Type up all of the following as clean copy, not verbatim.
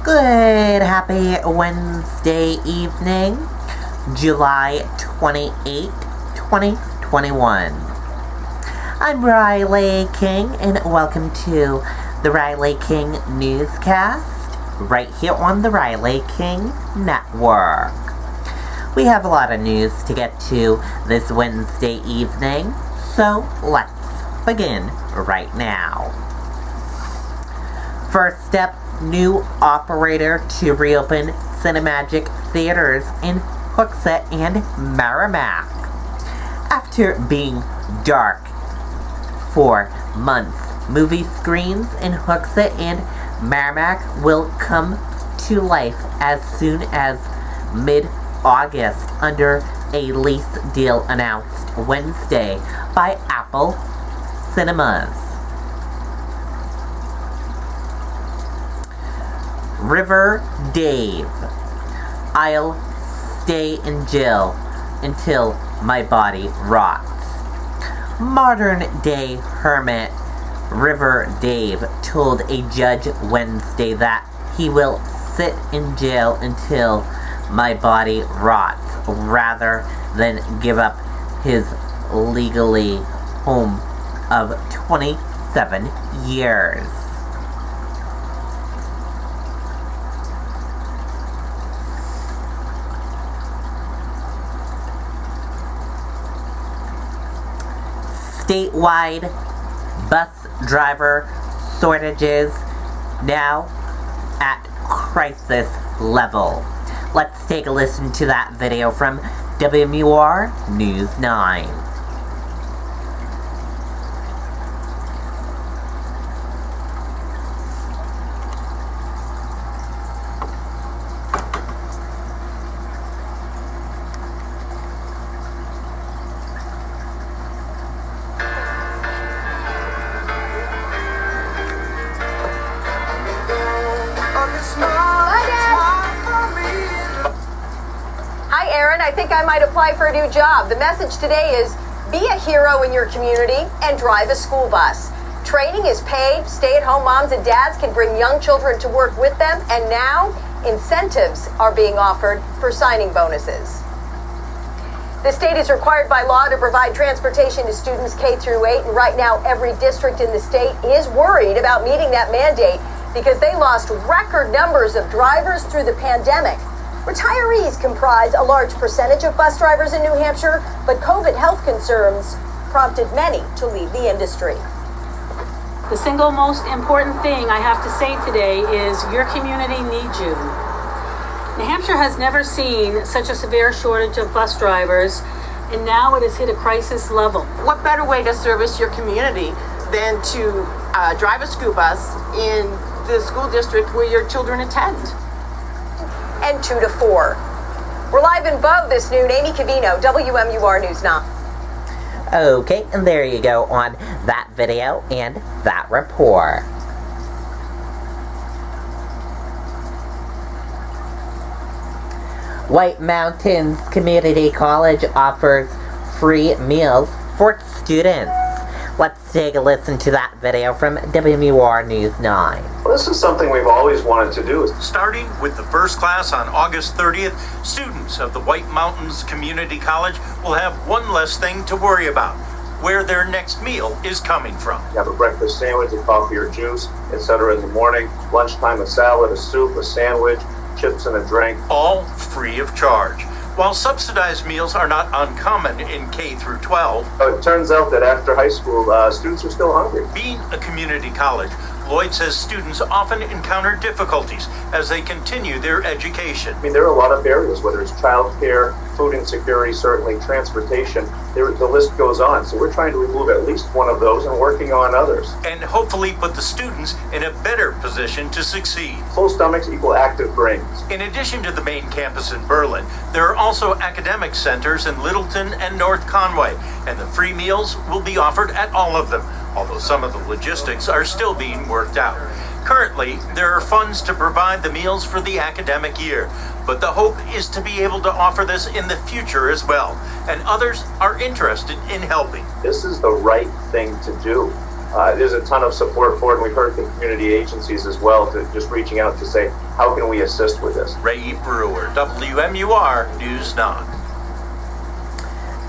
Good, happy Wednesday evening, July 28th, 2021. I'm Riley King, and welcome to the Riley King Newscast, right here on the Riley King Network. We have a lot of news to get to this Wednesday evening, so let's begin right now. First up, new operator to reopen Cinemagic theaters in Hooksett and Merrimack. After being dark for months, movie screens in Hooksett and Merrimack will come to life as soon as mid-August under a lease deal announced Wednesday by Apple Cinemas. River Dave. I'll stay in jail until my body rots. Modern day hermit River Dave told a judge Wednesday that he will sit in jail until my body rots rather than give up his legally home of 27 years. Statewide bus driver shortages now at crisis level. Let's take a listen to that video from WMUR News 9. Hi, Aaron. I think I might apply for a new job. The message today is be a hero in your community and drive a school bus. Training is paid. Stay-at-home moms and dads can bring young children to work with them. And now incentives are being offered for signing bonuses. The state is required by law to provide transportation to students K through 8. And right now, every district in the state is worried about meeting that mandate because they lost record numbers of drivers through the pandemic. Retirees comprise a large percentage of bus drivers in New Hampshire, but COVID health concerns prompted many to leave the industry. The single most important thing I have to say today is your community needs you. New Hampshire has never seen such a severe shortage of bus drivers, and now it has hit a crisis level. What better way to service your community than to drive a school bus in the school district where your children attend? And 2 to 4. We're live in Bow this noon. Amy Cavino, WMUR News 9. Okay, and there you go on that video and that report. White Mountains Community College offers free meals for students. Let's take a listen to that video from WMUR News 9. Well, this is something we've always wanted to do. Starting with the first class on August 30th, students of the White Mountains Community College will have one less thing to worry about: where their next meal is coming from. You have a breakfast sandwich, a coffee or juice, etc. in the morning. Lunchtime, a salad, a soup, a sandwich, chips and a drink. All free of charge. While subsidized meals are not uncommon in K through 12, It turns out that after high school, students are still hungry. being a community college, Lloyd says students often encounter difficulties as they continue their education. I mean, there are a lot of barriers, whether it's childcare, food insecurity, certainly transportation. The list goes on. So we're trying to remove at least one of those and working on others. And hopefully put the students in a better position to succeed. Full stomachs equal active brains. In addition to the main campus in Berlin, there are also academic centers in Littleton and North Conway, and the free meals will be offered at all of them, although some of the logistics are still being worked out. Currently, there are funds to provide the meals for the academic year, but the hope is to be able to offer this in the future as well, and others are interested in helping. This is the right thing to do. There's a ton of support for it, and we've heard from community agencies as well, to just reaching out to say, how can we assist with this? Ray Brewer, WMUR News 9.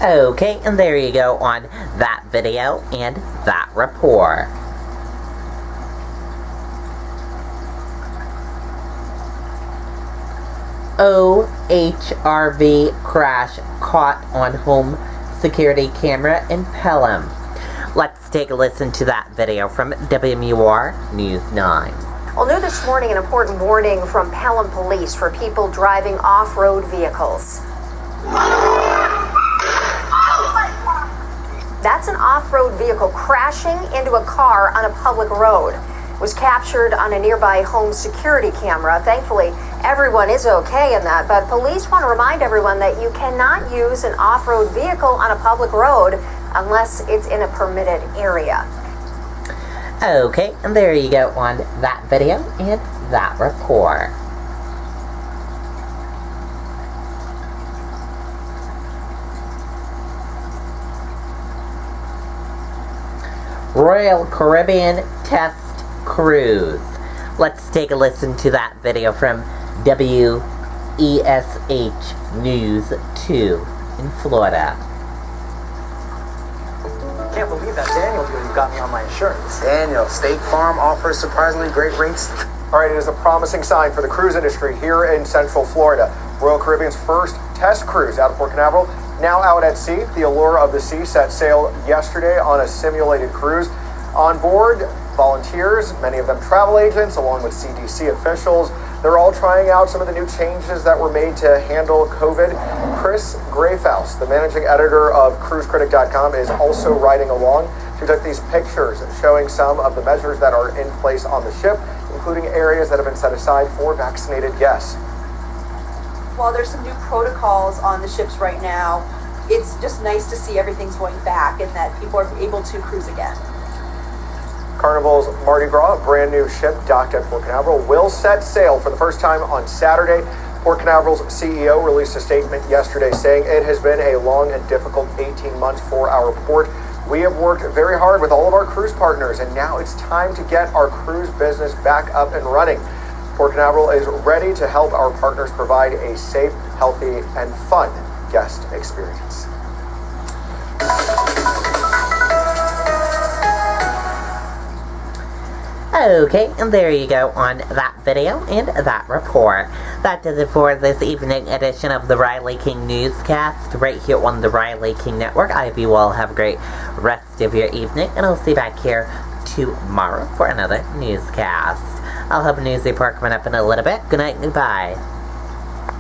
Okay, and there you go on that video and that report. OHRV crash caught on home security camera in Pelham. Let's take a listen to that video from WMUR News 9. Well, new this morning, an important warning from Pelham Police for people driving off-road vehicles. That's an off-road vehicle crashing into a car on a public road. It was captured on a nearby home security camera. Thankfully, everyone is okay in that, but police want to remind everyone that you cannot use an off-road vehicle on a public road unless it's in a permitted area. Okay, and there you go on that video and that report. Royal Caribbean Test Cruise. Let's take a listen to that video from WESH News 2 in Florida. Can't believe that Daniel deal you got me on my insurance. Daniel, State Farm offers surprisingly great rates. All right, it is a promising sign for the cruise industry here in Central Florida. Royal Caribbean's first test cruise out of Port Canaveral, now out at sea. The Allure of the Sea set sail yesterday on a simulated cruise. On board, volunteers, many of them travel agents, along with CDC officials. They're all trying out some of the new changes that were made to handle COVID. Chris Grayfaus, the managing editor of cruisecritic.com, is also riding along. She took these pictures showing some of the measures that are in place on the ship, including areas that have been set aside for vaccinated guests. While there's some new protocols on the ships right now, it's just nice to see everything's going back and that people are able to cruise again. Carnival's Mardi Gras, a brand new ship docked at Port Canaveral, will set sail for the first time on Saturday. Port Canaveral's CEO released a statement yesterday saying it has been a long and difficult 18 months for our port. We have worked very hard with all of our cruise partners, and now it's time to get our cruise business back up and running. Port Canaveral is ready to help our partners provide a safe, healthy, and fun guest experience. Okay, and there you go on that video and that report. That does it for this evening edition of the Riley King Newscast right here on the Riley King Network. I hope you all have a great rest of your evening, and I'll see you back here tomorrow for another newscast. I'll have a news report coming up in a little bit. Good night and goodbye.